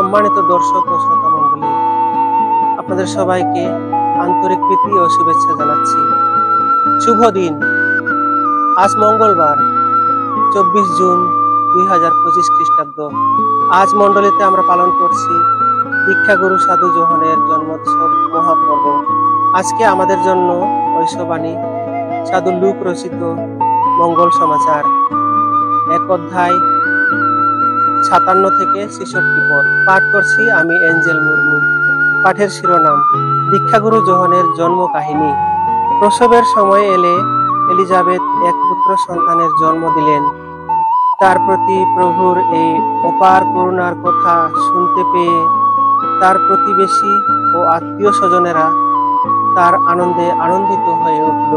সম্মানিত দর্শক ও শ্রোতা মণ্ডলী, আপনাদের সবাইকে আন্তরিক প্রীতি ও শুভেচ্ছা জানাচ্ছি। শুভ দিন। আজ মঙ্গলবার 24 জুন 2025 খ্রিস্টাব্দ। আজ মণ্ডলীতে আমরা পালন করছি দীক্ষাগুরু সাধু জোহনের জন্মোৎসব মহাপর্ব। আজকে আমাদের জন্য ঐশবাণী সাধু লুক রচিত মঙ্গল সমাচার, 1 অধ্যায় 57 থেকে 66 পদ পাঠ করছি আমি এঞ্জেল মুর্মু। পাঠের শিরোনাম দীক্ষাগুরু জোহনের জন্ম কাহিনী। প্রসবের সময় এলে এলিজাবেথ এক পুত্র সন্তানের জন্ম দিলেন। তার প্রতি প্রভুর এই অপার করুণার কথা শুনতে পেয়ে তার প্রতিবেশী ও আত্মীয় স্বজনেরা তার আনন্দে আনন্দিত হয়ে উঠল।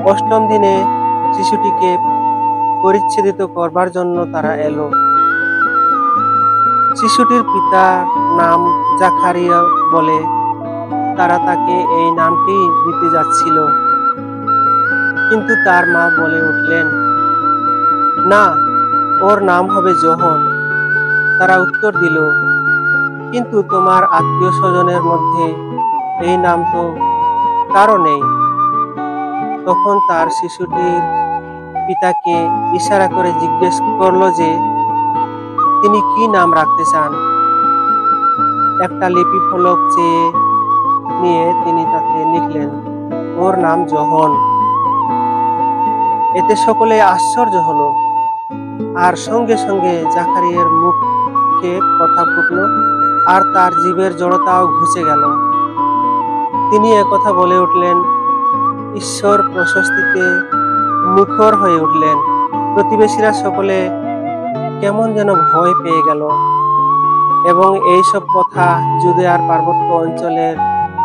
8ম দিনে শিশুটিকে পরিচ্ছেদিত করবার জন্য তারা এলো। শিশুটির পিতার নাম জাকারিয়া বলে তারা তাকে এই নামটি দিতে যাচ্ছিল, কিন্তু তার মা বলে উঠলেন, না, ওর নাম হবে যোহন। তারা উত্তর দিল, কিন্তু তোমার আত্মীয় স্বজনের মধ্যে এই নাম তো কারো নেই। তখন তার শিশুটির পিতাকে ইশারা করে জিজ্ঞেস করলো যে তিনি কি নাম রাখতে চান। একটা লিপি ফলক চেয়ে নিয়ে তিনি তাতে লিখলেন, ওর নাম যোহন। এতে সকলে আশ্চর্য হলো, আর সঙ্গে সঙ্গে জাকারিয়ার মুখে কথা ফুটল, আর তার জীবের জড়তাও ঘুচে গেল। তিনি একথা বলে উঠলেন, ঈশ্বর প্রশস্তিতে মুখর হয়ে উঠলেন। প্রতিবেশীরা সকলে কেমন যেন ভয় পেয়ে গেল এবং এইসব কথা জুদেয়ার পার্বত্য অঞ্চলের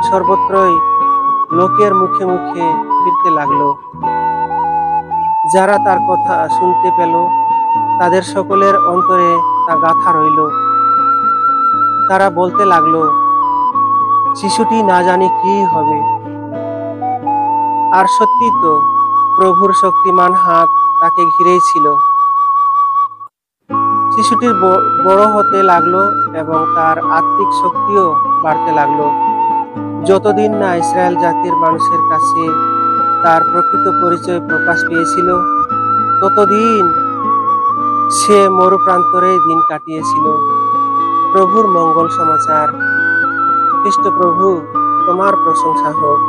সর্বত্রই লোকের মুখে মুখে ফিরতে লাগলো। যারা তার কথা শুনতে পেল তাদের সকলের অন্তরে তা গাঁথা রইল। তারা বলতে লাগলো, শিশুটি না জানি কি হবে। আর সত্যি তো, প্রভুর শক্তিমান হাত তাকে ঘিরেই ছিল। শিশুটির বড় হতে লাগলো এবং তার আত্মিক শক্তিও বাড়তে লাগলো। যতদিন না ইসরায়েল জাতির মানুষের কাছে তার প্রকৃত পরিচয় প্রকাশ পেয়েছিল, ততদিন সে মরুপ্রান্তরে দিন কাটিয়েছিল। প্রভুর মঙ্গল সমাচার। খ্রিস্ট প্রভু, তোমার প্রশংসা হোক।